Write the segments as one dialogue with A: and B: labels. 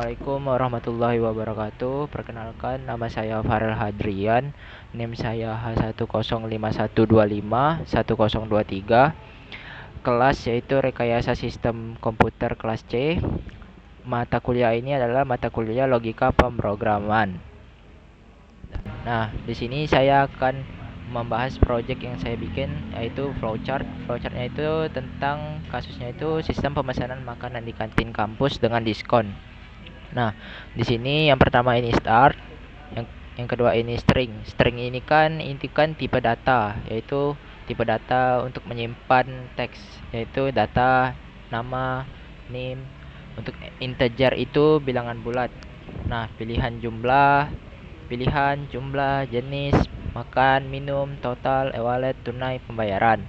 A: Assalamualaikum warahmatullahi wabarakatuh. Perkenalkan, nama saya Farel Hadrian. NIM saya H10512511023. Kelas yaitu Rekayasa Sistem Komputer kelas C. Mata kuliah ini adalah mata kuliah Logika Pemrograman. Nah, di sini saya akan membahas project yang saya bikin, yaitu flowchart. Flowchartnya itu tentang kasusnya itu sistem pemesanan makanan di kantin kampus dengan diskon. Nah, di sini yang pertama ini start, yang kedua ini string. String ini kan tipe data, yaitu tipe data untuk menyimpan teks, yaitu data, nama, name. Untuk integer itu bilangan bulat. Nah, pilihan jumlah, jenis, makan, minum, total, e-wallet, tunai, pembayaran.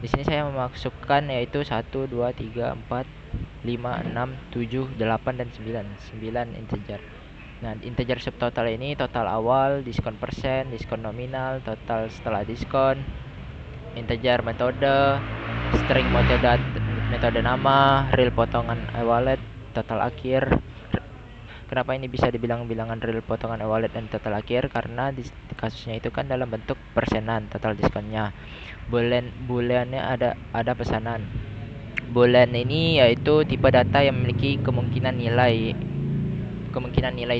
A: Di sini saya memasukkan yaitu 1, 2, 3, 4, 5, 6, 7, 8 dan 9. 9 integer. Nah, integer subtotal ini total awal, diskon persen, diskon nominal, total setelah diskon, integer metode, string metode nama, real potongan e-wallet, total akhir. Kenapa ini bisa dibilang bilangan real potongan e-wallet dan total akhir? Karena di kasusnya itu kan dalam bentuk persenan total diskonnya. Booleannya ada pesanan. Boolean ini yaitu tipe data yang memiliki kemungkinan nilai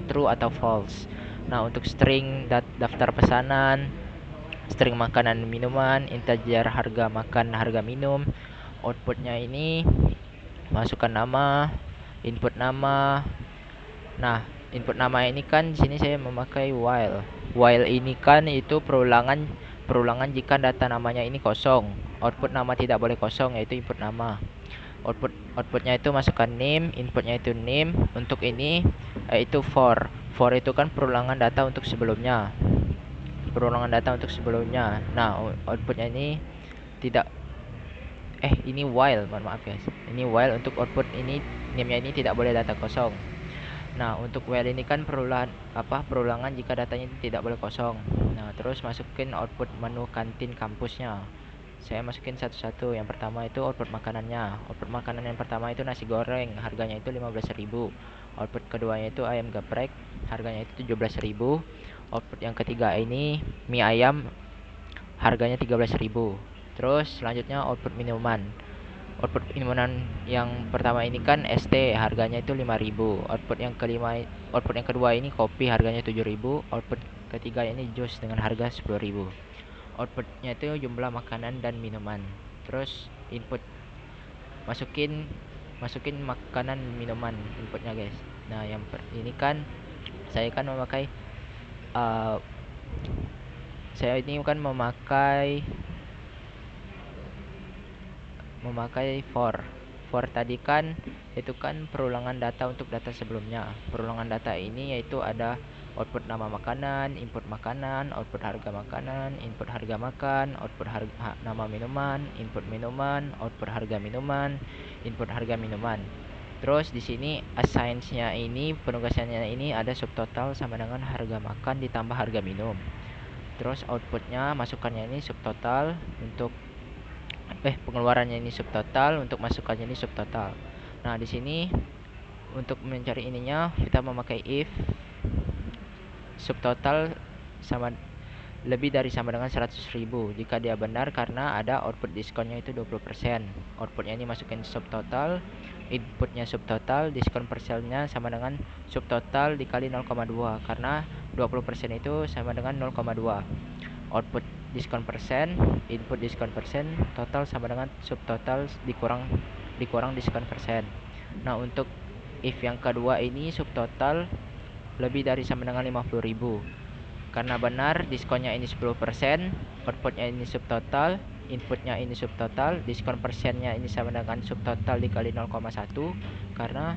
A: true atau false. Nah, untuk string daftar pesanan, string makanan minuman, integer harga makan, harga minum. Outputnya ini masukkan nama, input nama. Nah, input nama ini kan di sini saya memakai while. While ini kan itu perulangan jika data namanya ini kosong. Output nama tidak boleh kosong, yaitu input nama. Outputnya itu masukkan name, inputnya itu name. Untuk ini yaitu for. For itu kan perulangan data untuk sebelumnya. Nah, outputnya ini tidak ini while, mohon maaf guys. Ini while untuk output ini name-nya ini tidak boleh data kosong. Nah, untuk while ini kan perulangan jika datanya itu tidak boleh kosong. Nah, terus masukin output menu kantin kampusnya. Saya masukin satu-satu. Yang pertama itu output makanannya. Output makanan yang pertama itu nasi goreng, harganya itu 15.000. Output keduanya itu ayam geprek, harganya itu 17.000. Output yang ketiga ini mie ayam, harganya 13.000. Terus selanjutnya output minuman. Output minuman yang pertama ini kan ST, harganya itu 5.000. Output yang kedua ini kopi, harganya 7.000. Output ketiga ini jus dengan harga 10.000. Outputnya itu jumlah makanan dan minuman. Terus input masukin makanan minuman inputnya guys. Nah, ini kan saya kan memakai uh, saya ini kan memakai for. For tadi kan itu kan perulangan data untuk data sebelumnya. Perulangan data ini yaitu ada output nama makanan, input makanan, output harga makanan, input harga makan, output nama minuman, input minuman, output harga minuman, input harga minuman. Terus di sini assigns-nya ini, penugasannya ini ada subtotal sama dengan harga makan ditambah harga minum. Terus outputnya masukannya ini subtotal, untuk pengeluarannya ini subtotal, untuk masukannya ini subtotal. Nah, di sini untuk mencari ininya kita memakai if subtotal lebih dari sama dengan 100.000 jika dia benar, karena ada output diskonnya itu 20%. Outputnya ini masukin subtotal, inputnya subtotal, diskon persennya sama dengan subtotal dikali 0,2, karena 20% itu sama dengan 0,2. Output diskon persen, input diskon persen, total sama dengan subtotal dikurang diskon persen. Nah, untuk if yang kedua ini subtotal lebih dari sama dengan 50.000. Karena benar diskonnya ini 10%, outputnya ini subtotal, inputnya ini subtotal, diskon persennya ini sama dengan subtotal dikali 0,1, karena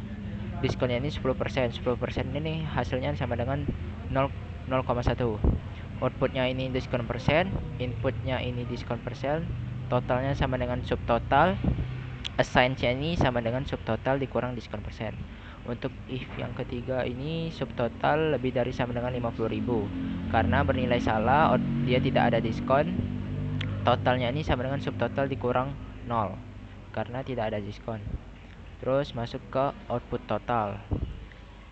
A: diskonnya ini 10%. 10% ini hasilnya sama dengan 0,1. Outputnya ini diskon persen, inputnya ini diskon persen, totalnya sama dengan subtotal, assign-nya ini sama dengan subtotal dikurang diskon persen. Untuk if yang ketiga ini subtotal lebih dari sama dengan 50.000. Karena bernilai salah, dia tidak ada diskon. Totalnya ini sama dengan subtotal dikurang 0 karena tidak ada diskon. Terus masuk ke output total.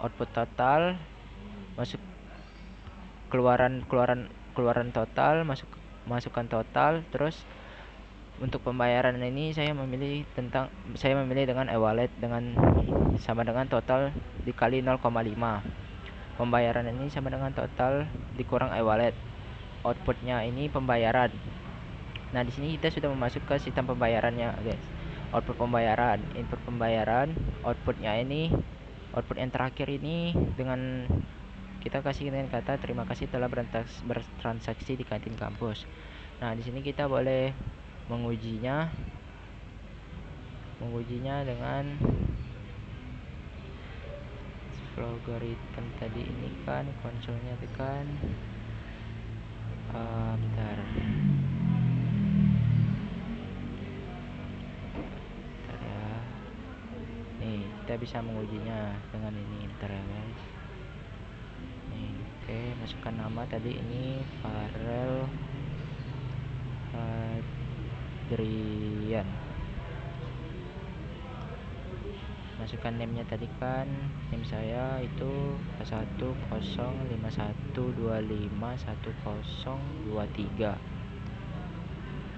A: output total, masuk keluaran total, masukkan total. Terus untuk pembayaran ini saya memilih dengan e-wallet dengan sama dengan total dikali 0,5. Pembayaran ini sama dengan total dikurang e-wallet. Outputnya ini pembayaran. Nah, di sini kita sudah masuk ke sistem pembayarannya, guys. Output pembayaran, input pembayaran, outputnya ini, output yang terakhir ini dengan kita kasih dengan kata terima kasih telah bertransaksi di kantin kampus. Nah, di sini kita boleh mengujinya dengan logaritma tadi ini kan, konsolnya tekan bentar ya. Nih, kita bisa mengujinya dengan ini, bentar ya guys. Nih, oke, masukkan nama tadi ini Farel Hadrian. Masukkan name-nya tadi kan, name saya itu 1051251023.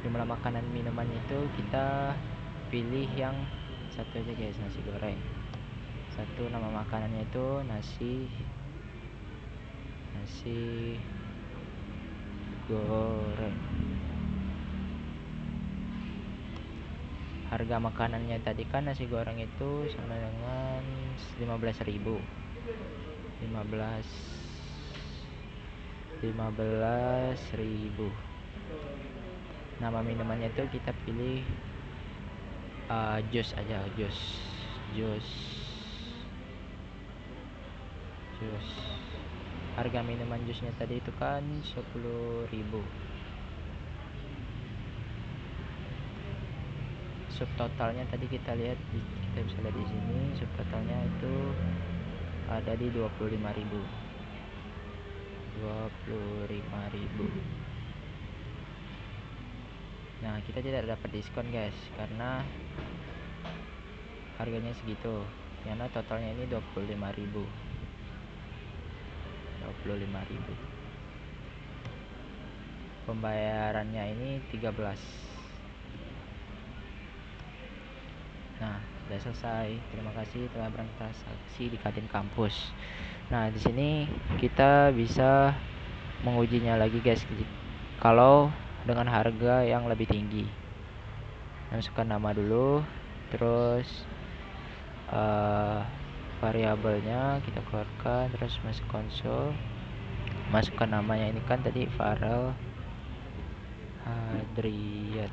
A: Jumlah makanan minuman itu kita pilih yang satu aja guys, nasi goreng. Satu, nama makanannya itu nasi goreng. Harga makanannya tadi kan nasi goreng itu sama dengan 15.000. Nama minumannya itu kita pilih jus aja, jus. Harga minuman jusnya tadi itu kan 10.000. Subtotalnya tadi kita bisa lihat di sini, subtotalnya itu ada di 25.000. Nah, kita tidak dapat diskon guys karena harganya segitu, karena totalnya ini 25.000. Pembayarannya ini 13. Nah, sudah selesai. Terima kasih telah bertransaksi di kantin kampus. Nah, di sini kita bisa mengujinya lagi guys, kalau dengan harga yang lebih tinggi. Masukkan nama dulu, terus variabelnya kita keluarkan, terus masuk konsol, masukkan namanya ini kan tadi Farel Hadrian.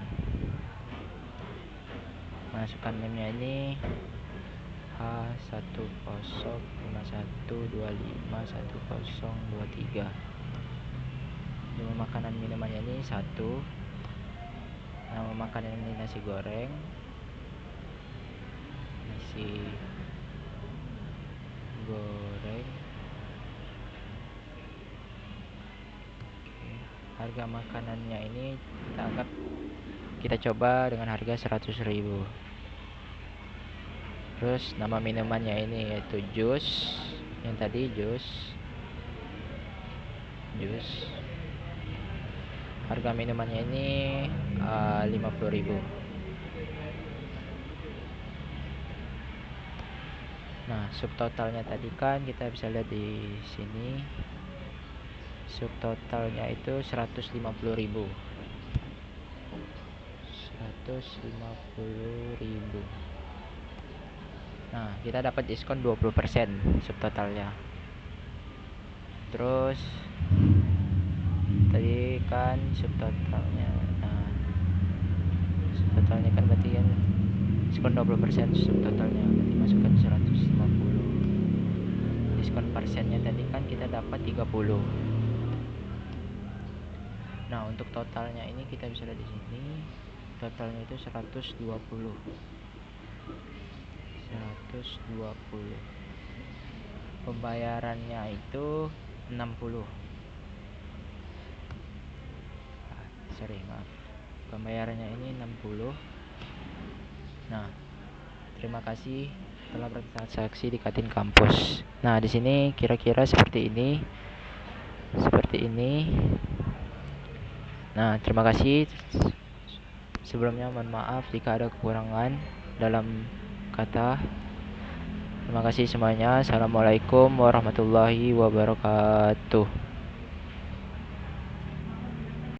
A: Masukkan name-nya ini H1051251023. Jumlah makanan minumannya ini 1. Nama makanan ini nasi goreng. Harga makanannya ini kita coba dengan harga 100.000. Terus nama minumannya ini yaitu jus, yang tadi jus. Harga minumannya ini 50.000. Nah, subtotalnya tadi kan kita bisa lihat di sini, subtotalnya itu 150.000. Nah, kita dapat diskon 20% subtotalnya. Terus tadi kan subtotalnya, nah subtotalnya kan berarti kan diskon 20% subtotalnya, berarti masukkan 150. Diskon persennya tadi kan kita dapat 30. Nah, untuk totalnya ini kita bisa lihat di sini, totalnya itu 120. Pembayarannya itu 60. Maaf. Pembayarannya ini 60. Nah, terima kasih setelah bertransaksi di kantin kampus. Nah, di sini kira-kira seperti ini. Seperti ini. Nah, terima kasih. Sebelumnya mohon maaf jika ada kekurangan dalam kata. Terima kasih semuanya. Assalamualaikum warahmatullahi wabarakatuh.